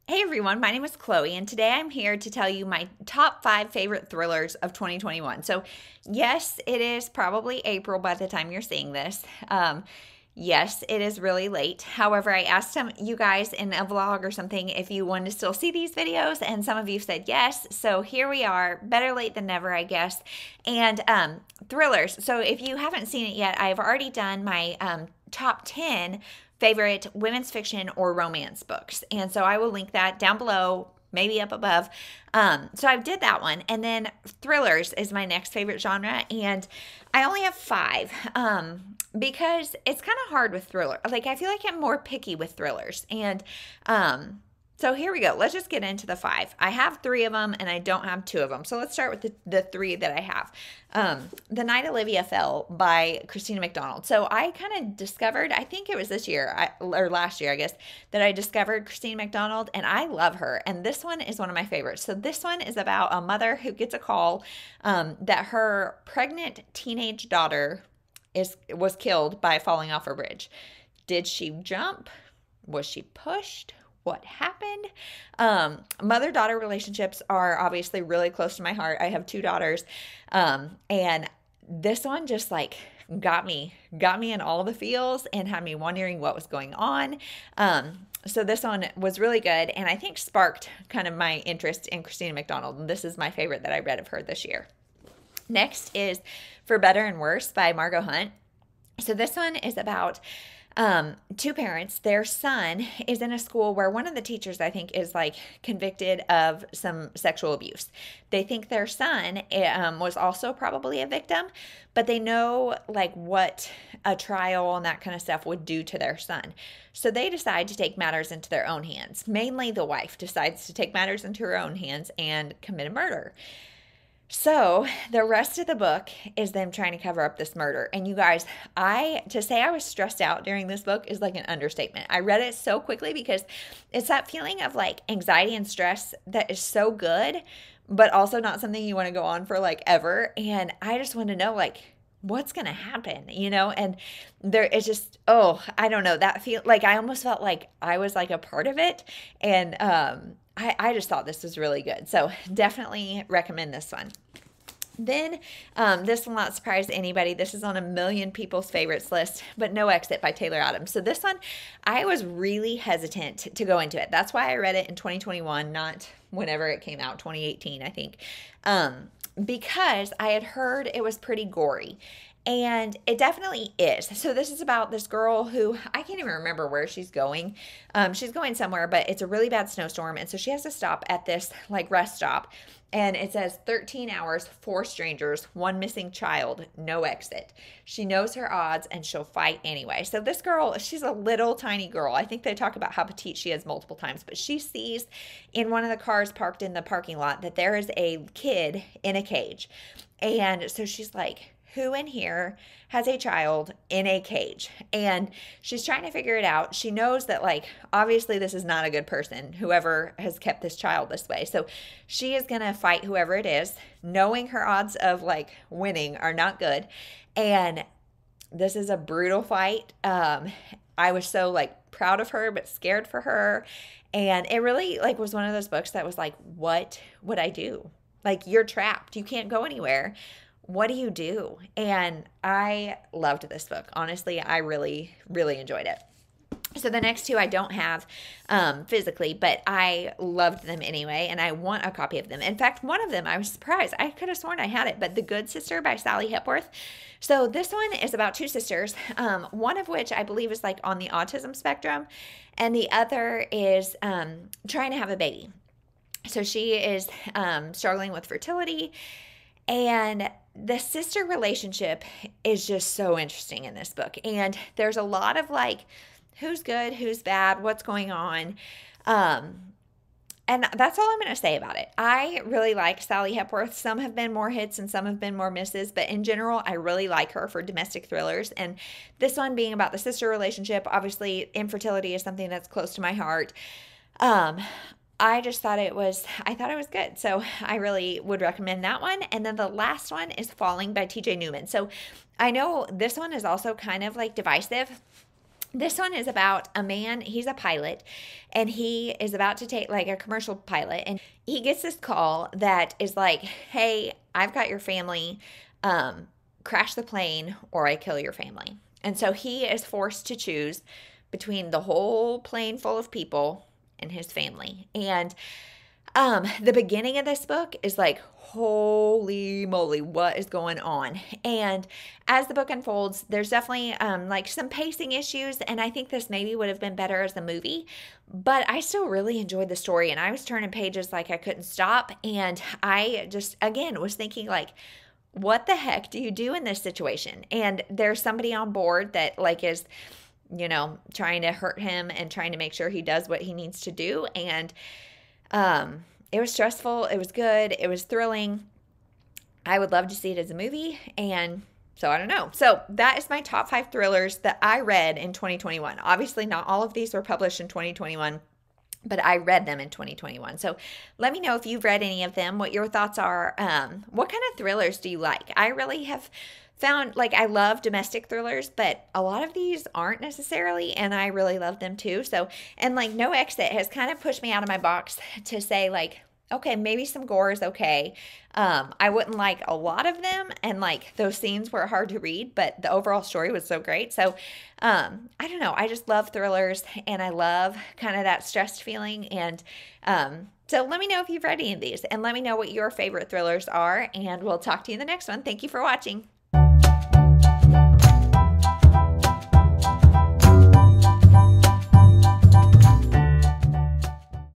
Hey everyone, my name is Chloe, and today I'm here to tell you my top 5 favorite thrillers of 2021. So, yes, it is probably April by the time you're seeing this. Yes, it is really late. However, I asked some you guys in a vlog or something if you wanted to still see these videos, and some of you said yes. So here we are, better late than never, I guess. And thrillers. So if you haven't seen it yet, I've already done my top 10 favorite women's fiction or romance books. And so I will link that down below, maybe up above. So I did that one. And then thrillers is my next favorite genre. And I only have 5 because it's kind of hard with thriller. Like, I feel like I'm more picky with thrillers. And so here we go. Let's just get into the 5. I have 3 of them and I don't have 2 of them. So let's start with the 3 that I have. The Night Olivia Fell by Christina McDonald. So I kind of discovered, I think it was this year, or last year, I guess, that I discovered Christina McDonald, and I love her. And this one is one of my favorites. So this one is about a mother who gets a call that her pregnant teenage daughter was killed by falling off a bridge. Did she jump? Was she pushed? What happened? Mother-daughter relationships are obviously really close to my heart. I have 2 daughters, and this one just like got me in all the feels and had me wondering what was going on. So this one was really good, and I think sparked kind of my interest in Christina McDonald. And this is my favorite that I read of her this year. Next is For Better and Worse by Margot Hunt. So this one is about 2 parents. Their son is in a school where one of the teachers, I think, is like convicted of some sexual abuse. They think their son was also probably a victim, but they know like what a trial and that kind of stuff would do to their son. So they decide to take matters into their own hands. Mainly the wife decides to take matters into her own hands and commit a murder. So the rest of the book is them trying to cover up this murder. And you guys, to say I was stressed out during this book is like an understatement. I read it so quickly because it's that feeling of like anxiety and stress that is so good, but also not something you want to go on for like ever. And I just want to know like, what's going to happen, and there is just, I don't know, that feel like I almost felt like I was like a part of it. And, I just thought this was really good. So definitely recommend this one. Then this will not surprise anybody. This is on a million people's favorites list, but No Exit by Taylor Adams. So this one, I was really hesitant to go into it. That's why I read it in 2021, not whenever it came out, 2018, I think, because I had heard it was pretty gory. And it definitely is. So this is about this girl who, I can't even remember where she's going. She's going somewhere, but it's a really bad snowstorm. And so she has to stop at this like rest stop. And it says 13 hours, 4 strangers, 1 missing child, no exit. She knows her odds and she'll fight anyway. So this girl, she's a little tiny girl. I think they talk about how petite she is multiple times, but she sees in one of the cars parked in the parking lot that there is a kid in a cage. And so she's like, who in here has a child in a cage? And she's trying to figure it out. She knows that, like, obviously this is not a good person, whoever has kept this child this way. So she is going to fight whoever it is, knowing her odds of, like, winning are not good. And this is a brutal fight. I was so, like, proud of her, but scared for her. And it really, like, was one of those books that was like, what would I do? Like, you're trapped. You can't go anywhere. What do you do? And I loved this book. Honestly, I really, really enjoyed it. So the next 2 I don't have physically, but I loved them anyway, and I want a copy of them. In fact, one of them, I was surprised. I could have sworn I had it, but The Good Sister by Sally Hepworth. So this one is about 2 sisters, one of which I believe is like on the autism spectrum, and the other is trying to have a baby. So she is struggling with fertility, and the sister relationship is just so interesting in this book. And there's a lot of like, who's good, who's bad, what's going on. And that's all I'm going to say about it. I really like Sally Hepworth. Some have been more hits and some have been more misses, but in general, I really like her for domestic thrillers. And this one being about the sister relationship, obviously infertility is something that's close to my heart. I thought it was good. So I really would recommend that one. And then the last one is Falling by TJ Newman. So I know this one is also kind of like divisive. This one is about a man, he's a pilot, and he is about to take like a commercial pilot, and he gets this call that is like, hey, I've got your family, crash the plane or I kill your family. And so he is forced to choose between the whole plane full of people and his family. And the beginning of this book is like, holy moly, what is going on? And as the book unfolds, there's definitely like some pacing issues, and I think this maybe would have been better as a movie, but I still really enjoyed the story, and I was turning pages like I couldn't stop, and I just, again, was thinking like, what the heck do you do in this situation? And there's somebody on board that like is, you know, trying to hurt him and trying to make sure he does what he needs to do. And it was stressful. It was good. It was thrilling. I would love to see it as a movie. And so I don't know. So that is my top 5 thrillers that I read in 2021. Obviously, not all of these were published in 2021, but I read them in 2021. So let me know if you've read any of them, what your thoughts are. What kind of thrillers do you like? I really have found, like, I love domestic thrillers, but a lot of these aren't necessarily, and I really love them too. So, and like No Exit has kind of pushed me out of my box to say like, okay, maybe some gore is okay. I wouldn't like a lot of them, and like those scenes were hard to read, but the overall story was so great. So I don't know. I just love thrillers, and I love kind of that stressed feeling. And so let me know if you've read any of these, and let me know what your favorite thrillers are, and we'll talk to you in the next one. Thank you for watching.